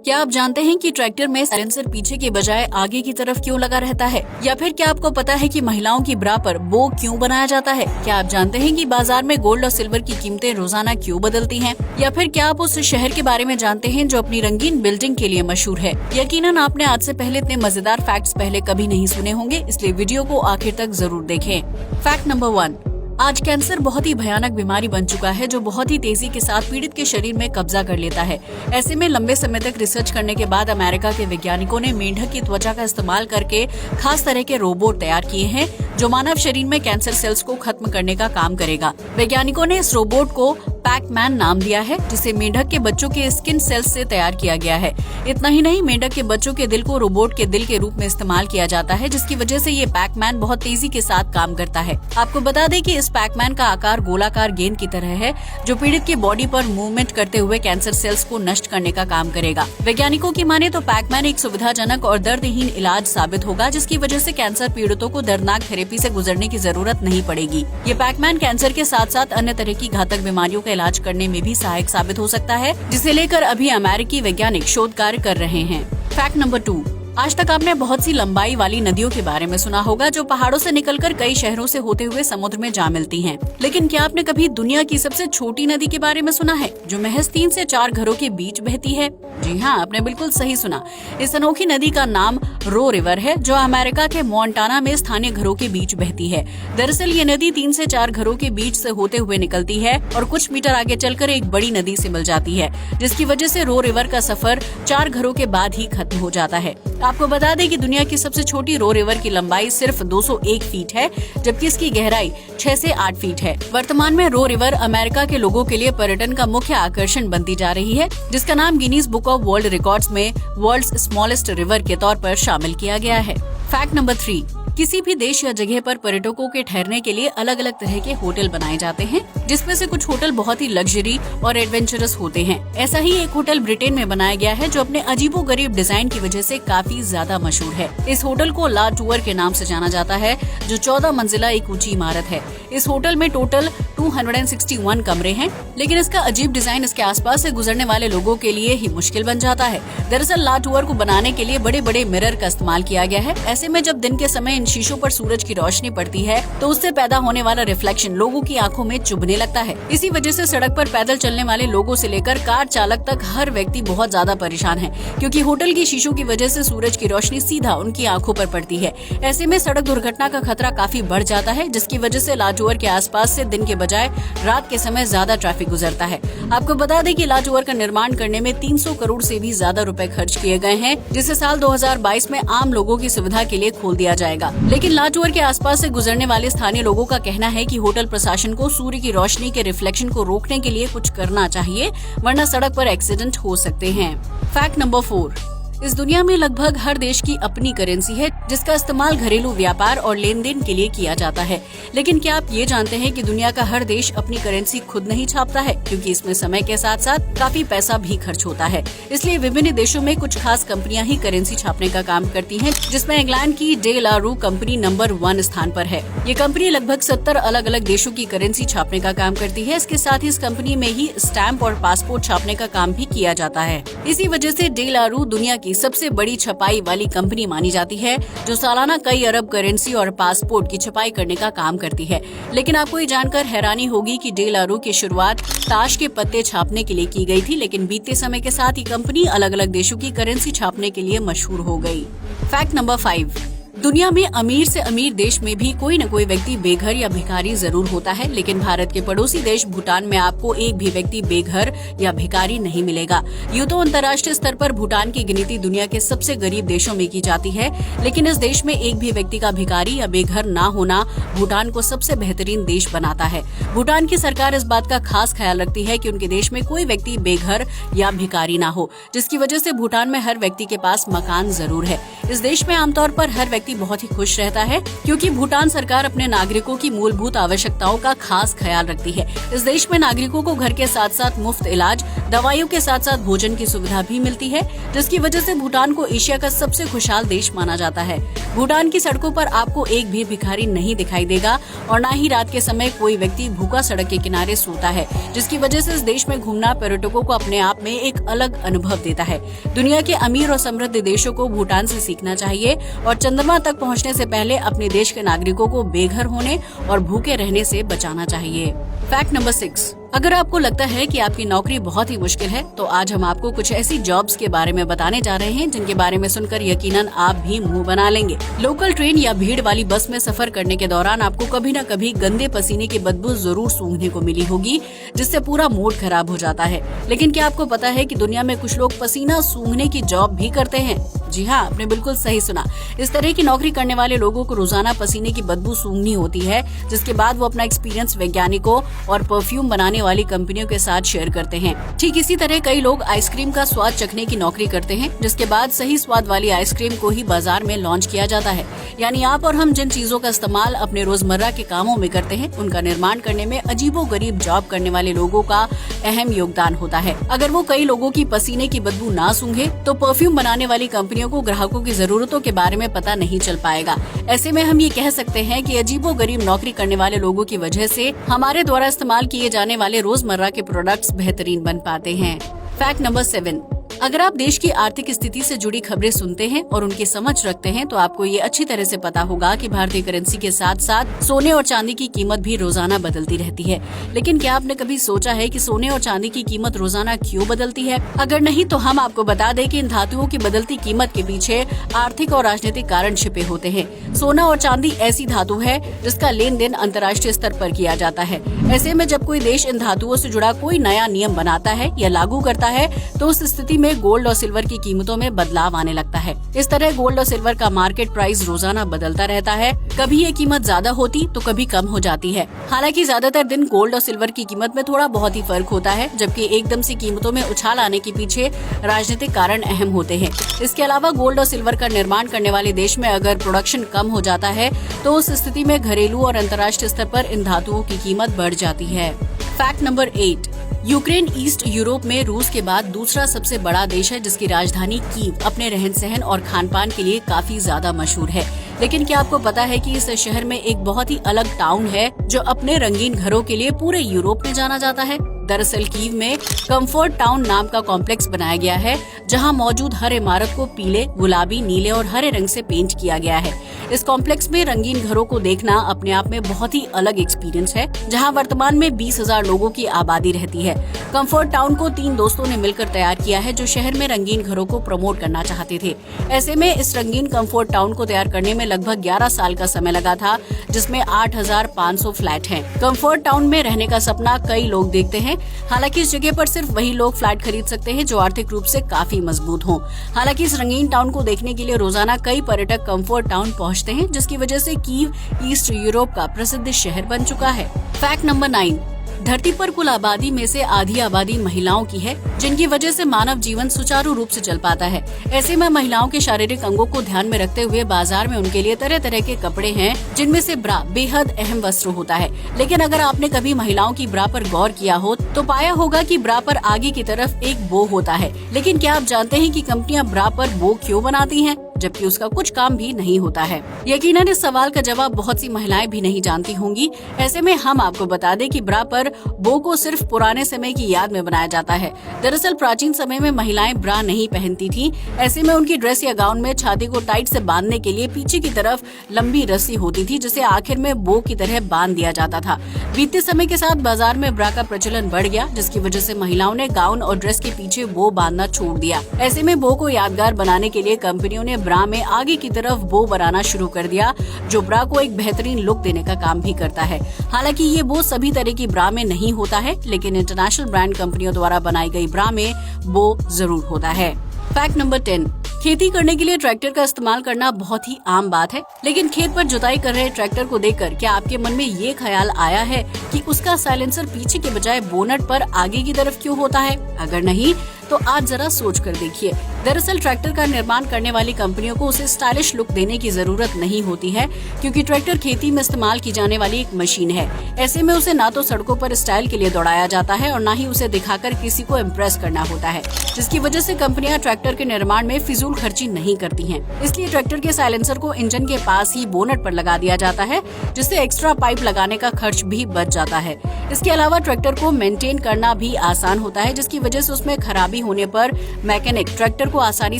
क्या आप जानते हैं कि ट्रैक्टर में साइलेंसर पीछे के बजाय आगे की तरफ क्यों लगा रहता है? या फिर क्या आपको पता है कि महिलाओं की ब्रा पर बो क्यों बनाया जाता है? क्या आप जानते हैं कि बाजार में गोल्ड और सिल्वर की कीमतें रोजाना क्यों बदलती हैं? या फिर क्या आप उस शहर के बारे में जानते हैं जो अपनी रंगीन बिल्डिंग के लिए मशहूर है? यकीनन आपने आज से पहले इतने मजेदार फैक्ट्स पहले कभी नहीं सुने होंगे, इसलिए वीडियो को आखिर तक जरूर देखें। फैक्ट नंबर 1, आज कैंसर बहुत ही भयानक बीमारी बन चुका है जो बहुत ही तेजी के साथ पीड़ित के शरीर में कब्जा कर लेता है। ऐसे में लंबे समय तक रिसर्च करने के बाद अमेरिका के वैज्ञानिकों ने मेंढक की त्वचा का इस्तेमाल करके खास तरह के रोबोट तैयार किए हैं जो मानव शरीर में कैंसर सेल्स को खत्म करने का काम करेगा। वैज्ञानिकों ने इस रोबोट को पैक-मैन नाम दिया है, जिसे मेंढक के बच्चों के स्किन सेल्स से तैयार किया गया है। इतना ही नहीं, मेंढक के बच्चों के दिल को रोबोट के दिल के रूप में इस्तेमाल किया जाता है, जिसकी वजह से ये पैक-मैन बहुत तेजी के साथ काम करता है। आपको बता दें कि इस पैक-मैन का आकार गोलाकार गेंद की तरह है जो पीड़ित की बॉडी पर मूवमेंट करते हुए कैंसर सेल्स को नष्ट करने का काम करेगा। वैज्ञानिकों की माने तो पैक-मैन एक सुविधाजनक और दर्दहीन इलाज साबित होगा, जिसकी वजह से कैंसर पीड़ितों को दर्दनाक थेरेपी से गुजरने की जरूरत नहीं पड़ेगी। ये पैक-मैन कैंसर के साथ साथ अन्य तरह की घातक बीमारियों का इलाज करने में भी सहायक साबित हो सकता है, जिसे लेकर अभी अमेरिकी वैज्ञानिक शोध कार्य कर रहे हैं। फैक्ट नंबर 2, आज तक आपने बहुत सी लंबाई वाली नदियों के बारे में सुना होगा जो पहाड़ों से निकलकर कई शहरों से होते हुए समुद्र में जा मिलती हैं। लेकिन क्या आपने कभी दुनिया की सबसे छोटी नदी के बारे में सुना है जो महज 3 से 4 घरों के बीच बहती है? जी हाँ, आपने बिल्कुल सही सुना। इस अनोखी नदी का नाम रो रिवर है जो अमेरिका के मोंटाना में स्थानीय घरों के बीच बहती है। दरअसल ये नदी 3 से 4 घरों के बीच से होते हुए निकलती है और कुछ मीटर आगे चलकर एक बड़ी नदी से मिल जाती है, जिसकी वजह से रो रिवर का सफर 4 घरों के बाद ही खत्म हो जाता है। आपको बता दें कि दुनिया की सबसे छोटी रो रिवर की लंबाई सिर्फ 201 फीट है, जबकि इसकी गहराई 6 से 8 फीट है। वर्तमान में रो रिवर अमेरिका के लोगों के लिए पर्यटन का मुख्य आकर्षण बनती जा रही है, जिसका नाम Guinness book of world records में वर्ल्ड्स स्मॉलेस्ट रिवर के तौर पर शामिल किया गया है। फैक्ट नंबर 3, किसी भी देश या जगह पर पर्यटकों के ठहरने के लिए अलग अलग तरह के होटल बनाए जाते हैं, जिसमें से कुछ होटल बहुत ही लग्जरी और एडवेंचरस होते हैं। ऐसा ही एक होटल ब्रिटेन में बनाया गया है जो अपने अजीबोगरीब डिजाइन की वजह से काफी ज्यादा मशहूर है। इस होटल को ला टूर के नाम से जाना जाता है, जो 14 मंजिला एक ऊंची इमारत है। इस होटल में टोटल 261 कमरे हैं, लेकिन इसका अजीब डिजाइन इसके आसपास से गुजरने वाले लोगों के लिए ही मुश्किल बन जाता है। दरअसल ला टूर को बनाने के लिए बड़े बड़े मिरर का इस्तेमाल किया गया है। ऐसे में जब दिन के समय इन शीशों पर सूरज की रोशनी पड़ती है तो उससे पैदा होने वाला रिफ्लेक्शन लोगों की आंखों में चुभने लगता है। इसी वजह से सड़क पर पैदल चलने वाले लोगों से लेकर कार चालक तक हर व्यक्ति बहुत ज्यादा परेशान है, क्योंकि होटल की शीशों की वजह से सूरज की रोशनी सीधा उनकी आंखों पर पड़ती है। ऐसे में सड़क दुर्घटना का खतरा काफी बढ़ जाता है, जिसकी वजह से ला टूर के आसपास से दिन के बजाय रात के समय ज्यादा ट्रैफिक गुजरता है। आपको बता दें कि ला टूर का निर्माण करने में 300 करोड़ से भी ज्यादा रुपए खर्च किए गए हैं, जिसे साल 2022 में आम लोगों की सुविधा के लिए खोल दिया जाएगा। लेकिन ला टूर के आसपास से गुजरने वाले स्थानीय लोगों का कहना है कि होटल प्रशासन को सूर्य की रोशनी के रिफ्लेक्शन को रोकने के लिए कुछ करना चाहिए, वरना सड़क पर एक्सीडेंट हो सकते हैं। फैक्ट नंबर 4, इस दुनिया में लगभग हर देश की अपनी करेंसी है जिसका इस्तेमाल घरेलू व्यापार और लेन देन के लिए किया जाता है। लेकिन क्या आप ये जानते हैं कि दुनिया का हर देश अपनी करेंसी खुद नहीं छापता है, क्योंकि इसमें समय के साथ साथ काफी पैसा भी खर्च होता है। इसलिए विभिन्न देशों में कुछ खास कंपनियां ही करेंसी छापने का काम करती हैं, जिसमें इंग्लैंड की डे ला रू कंपनी नंबर 1 स्थान पर है। ये कंपनी लगभग 70 अलग अलग देशों की करेंसी छापने का काम करती है। इसके साथ ही इस कंपनी में ही स्टैंप और पासपोर्ट छापने का काम भी किया जाता है। इसी वजह से डे ला रू दुनिया की सबसे बड़ी छपाई वाली कंपनी मानी जाती है, जो सालाना कई अरब करेंसी और पासपोर्ट की छपाई करने का काम करती है। लेकिन आपको ये जानकर हैरानी होगी कि डे ला रू की शुरुआत ताश के पत्ते छापने के लिए की गई थी, लेकिन बीतते समय के साथ ये कंपनी अलग अलग देशों की करेंसी छापने के लिए मशहूर हो गई। फैक्ट नंबर 5, दुनिया में अमीर से अमीर देश में भी कोई न कोई व्यक्ति बेघर या भिखारी जरूर होता है, लेकिन भारत के पड़ोसी देश भूटान में आपको एक भी व्यक्ति बेघर या भिखारी नहीं मिलेगा। यूँ तो अंतर्राष्ट्रीय स्तर पर भूटान की गिनती दुनिया के सबसे गरीब देशों में की जाती है, लेकिन इस देश में एक भी व्यक्ति का भिखारी या बेघर ना होना भूटान को सबसे बेहतरीन देश बनाता है। भूटान की सरकार इस बात का खास ख्याल रखती है कि उनके देश में कोई व्यक्ति बेघर या भिखारी ना हो, जिसकी वजह से भूटान में हर व्यक्ति के पास मकान जरूर है। इस देश में आमतौर पर हर व्यक्ति व्यक्ति बहुत ही खुश रहता है, क्योंकि भूटान सरकार अपने नागरिकों की मूलभूत आवश्यकताओं का खास ख्याल रखती है। इस देश में नागरिकों को घर के साथ साथ मुफ्त इलाज, दवाइयों के साथ साथ भोजन की सुविधा भी मिलती है, जिसकी वजह से भूटान को एशिया का सबसे खुशहाल देश माना जाता है। भूटान की सड़कों पर आपको एक भी भिखारी नहीं दिखाई देगा और न ही रात के समय कोई व्यक्ति भूखा सड़क के किनारे सोता है, जिसकी वजह से इस देश में घूमना पर्यटकों को अपने आप में एक अलग अनुभव देता है। दुनिया के अमीर और समृद्ध देशों को भूटान से सीखना चाहिए और चंद्रमा तक पहुंचने से पहले अपने देश के नागरिकों को बेघर होने और भूखे रहने से बचाना चाहिए। फैक्ट नंबर 6, अगर आपको लगता है कि आपकी नौकरी बहुत ही मुश्किल है, तो आज हम आपको कुछ ऐसी जॉब्स के बारे में बताने जा रहे हैं जिनके बारे में सुनकर यकीनन आप भी मुंह बना लेंगे। लोकल ट्रेन या भीड़ वाली बस में सफर करने के दौरान आपको कभी न कभी गंदे पसीने की बदबू जरूर सूंघने को मिली होगी, जिससे पूरा मूड खराब हो जाता है। लेकिन क्या आपको पता है कि दुनिया में कुछ लोग पसीना सूंघने की जॉब भी करते हैं? जी हाँ, आपने बिल्कुल सही सुना। इस तरह की नौकरी करने वाले लोगों को रोजाना पसीने की बदबू सूंघनी होती है, जिसके बाद वो अपना एक्सपीरियंस वैज्ञानिकों और परफ्यूम बनाने वाली कंपनियों के साथ शेयर करते हैं। ठीक इसी तरह कई लोग आइसक्रीम का स्वाद चखने की नौकरी करते हैं, जिसके बाद सही स्वाद वाली आइसक्रीम को ही बाजार में लॉन्च किया जाता है। यानी आप और हम जिन चीजों का इस्तेमाल अपने रोजमर्रा के कामों में करते हैं, उनका निर्माण करने में अजीबोगरीब जॉब करने वाले लोगों का अहम योगदान होता है। अगर वो कई लोगों की पसीने की बदबू ना सूंघे, तो परफ्यूम बनाने वाली कंपनियों को ग्राहकों की जरूरतों के बारे में पता नहीं चल पाएगा। ऐसे में हम ये कह सकते हैं कि अजीबोगरीब नौकरी करने वाले लोगों की वजह से हमारे द्वारा इस्तेमाल किए जाने वाले रोजमर्रा के प्रोडक्ट्स बेहतरीन बन पाते हैं। फैक्ट नंबर 7, अगर आप देश की आर्थिक स्थिति से जुड़ी खबरें सुनते हैं और उनकी समझ रखते हैं, तो आपको ये अच्छी तरह से पता होगा कि भारतीय करेंसी के साथ साथ सोने और चांदी की कीमत भी रोजाना बदलती रहती है। लेकिन क्या आपने कभी सोचा है कि सोने और चांदी की कीमत रोजाना क्यों बदलती है? अगर नहीं, तो हम आपको बता दें कि इन धातुओं की बदलती कीमत के पीछे आर्थिक और राजनीतिक कारण छिपे होते हैं। सोना और चांदी ऐसी धातु है जिसका लेन देन अंतर्राष्ट्रीय स्तर पर किया जाता है। ऐसे में जब कोई देश इन धातुओं से जुड़ा कोई नया नियम बनाता है या लागू करता है, तो उस स्थिति में गोल्ड और सिल्वर की कीमतों में बदलाव आने लगता है। इस तरह गोल्ड और सिल्वर का मार्केट प्राइस रोजाना बदलता रहता है। कभी ये कीमत ज्यादा होती तो कभी कम हो जाती है। हालांकि ज्यादातर दिन गोल्ड और सिल्वर की कीमत में थोड़ा बहुत ही फर्क होता है, जबकि एकदम से कीमतों में उछाल आने के पीछे राजनीतिक कारण अहम होते हैं। इसके अलावा गोल्ड और सिल्वर का निर्माण करने वाले देश में अगर प्रोडक्शन कम हो जाता है, तो उस स्थिति में घरेलू और अंतर्राष्ट्रीय स्तर पर इन धातुओं की कीमत बढ़ जाती है। Fact number 8, Ukraine east Europe में रूस के बाद दूसरा सबसे बड़ा देश है, जिसकी राजधानी कीव अपने रहन सहन और खान पान के लिए काफी ज्यादा मशहूर है। लेकिन क्या आपको पता है कि इस शहर में एक बहुत ही अलग टाउन है जो अपने रंगीन घरों के लिए पूरे यूरोप में जाना जाता है? दरअसल कीव में कंफर्ट टाउन नाम का कॉम्प्लेक्स बनाया गया है, जहां मौजूद हर इमारत को पीले, गुलाबी, नीले और हरे रंग से पेंट किया गया है। इस कॉम्प्लेक्स में रंगीन घरों को देखना अपने आप में बहुत ही अलग एक्सपीरियंस है, जहां वर्तमान में 20,000 लोगों की आबादी रहती है। कंफर्ट टाउन को 3 दोस्तों ने मिलकर तैयार किया है, जो शहर में रंगीन घरों को प्रमोट करना चाहते थे। ऐसे में इस रंगीन कंफर्ट टाउन को तैयार करने में लगभग 11 साल का समय लगा था, जिसमें 8,500 फ्लैट हैं। कंफर्ट टाउन में रहने का सपना कई लोग देखते हैं। हालांकि इस जगह पर सिर्फ वही लोग फ्लैट खरीद सकते हैं जो आर्थिक रूप से काफी मजबूत हों। हालांकि इस रंगीन टाउन को देखने के लिए रोजाना कई पर्यटक कंफर्ट टाउन पहुंचते हैं, जिसकी वजह से कीव ईस्ट यूरोप का प्रसिद्ध शहर बन चुका है। फैक्ट नंबर 9, धरती पर कुल आबादी में से आधी आबादी महिलाओं की है, जिनकी वजह से मानव जीवन सुचारू रूप से चल पाता है। ऐसे में महिलाओं के शारीरिक अंगों को ध्यान में रखते हुए बाजार में उनके लिए तरह तरह के कपड़े हैं, जिनमें से ब्रा बेहद अहम वस्त्र होता है। लेकिन अगर आपने कभी महिलाओं की ब्रा पर गौर किया हो, तो पाया होगा कि ब्रा पर आगे की तरफ एक बो होता है। लेकिन क्या आप जानते हैं कि कंपनियां ब्रा पर बो क्यों बनाती हैं, जबकि उसका कुछ काम भी नहीं होता है? यकीनन इस सवाल का जवाब बहुत सी महिलाएं भी नहीं जानती होंगी। ऐसे में हम आपको बता दें कि ब्रा पर बो को सिर्फ पुराने समय की याद में बनाया जाता है। दरअसल प्राचीन समय में महिलाएं ब्रा नहीं पहनती थीं। ऐसे में उनकी ड्रेस या गाउन में छाती को टाइट से बांधने के लिए पीछे की तरफ लंबी रस्सी होती थी, जिसे आखिर में बो की तरह बांध दिया जाता था। बीते समय के साथ बाजार में ब्रा का प्रचलन बढ़ गया, जिसकी वजह से महिलाओं ने गाउन और ड्रेस के पीछे बो बांधना छोड़ दिया। ऐसे में बो को यादगार बनाने के लिए कंपनियों ने ब्रा में आगे की तरफ बो बनाना शुरू कर दिया, जो ब्रा को एक बेहतरीन लुक देने का काम भी करता है। हालांकि ये बो सभी तरह की ब्रा में नहीं होता है, लेकिन इंटरनेशनल ब्रांड कंपनियों द्वारा बनाई गई ब्रा में बो जरूर होता है। फैक्ट नंबर 10, खेती करने के लिए ट्रैक्टर का इस्तेमाल करना बहुत ही आम बात है। लेकिन खेत पर जुताई कर रहे ट्रैक्टर को देखकर क्या आपके मन में ये ख्याल आया है कि उसका साइलेंसर पीछे के बजाय बोनट पर आगे की तरफ क्यों होता है? अगर नहीं, तो तो आज जरा सोच कर देखिए। दरअसल ट्रैक्टर का निर्माण करने वाली कंपनियों को उसे स्टाइलिश लुक देने की जरूरत नहीं होती है, क्योंकि ट्रैक्टर खेती में इस्तेमाल की जाने वाली एक मशीन है। ऐसे में उसे ना तो सड़कों पर स्टाइल के लिए दौड़ाया जाता है और ना ही उसे दिखाकर किसी को इम्प्रेस करना होता है, जिसकी वजह से कंपनियां ट्रैक्टर के निर्माण में फिजूल खर्ची नहीं करती हैं। इसलिए ट्रैक्टर के साइलेंसर को इंजन के पास ही बोनट पर लगा दिया जाता है, जिससे एक्स्ट्रा पाइप लगाने का खर्च भी बच जाता है। इसके अलावा ट्रैक्टर को मेंटेन करना भी आसान होता है, जिसकी वजह से उसमें खराबी होने पर मैकेनिक ट्रैक्टर को आसानी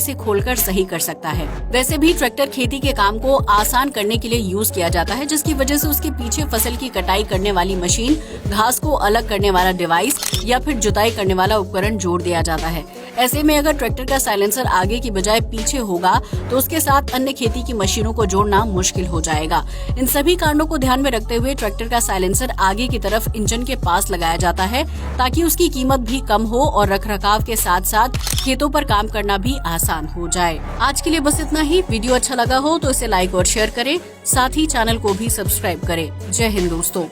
से खोलकर सही कर सकता है। वैसे भी ट्रैक्टर खेती के काम को आसान करने के लिए यूज किया जाता है, जिसकी वजह से उसके पीछे फसल की कटाई करने वाली मशीन, घास को अलग करने वाला डिवाइस या फिर जुताई करने वाला उपकरण जोड़ दिया जाता है। ऐसे में अगर ट्रैक्टर का साइलेंसर आगे की बजाय पीछे होगा तो उसके साथ अन्य खेती की मशीनों को जोड़ना मुश्किल हो जाएगा। इन सभी कारणों को ध्यान में रखते हुए ट्रैक्टर का साइलेंसर आगे की तरफ इंजन के पास लगाया जाता है, ताकि उसकी कीमत भी कम हो और रखरखाव के साथ साथ खेतों पर काम करना भी आसान हो जाए। आज के लिए बस इतना ही। वीडियो अच्छा लगा हो तो इसे लाइक और शेयर करें, साथ ही चैनल को भी सब्सक्राइब करें। जय हिंद दोस्तों।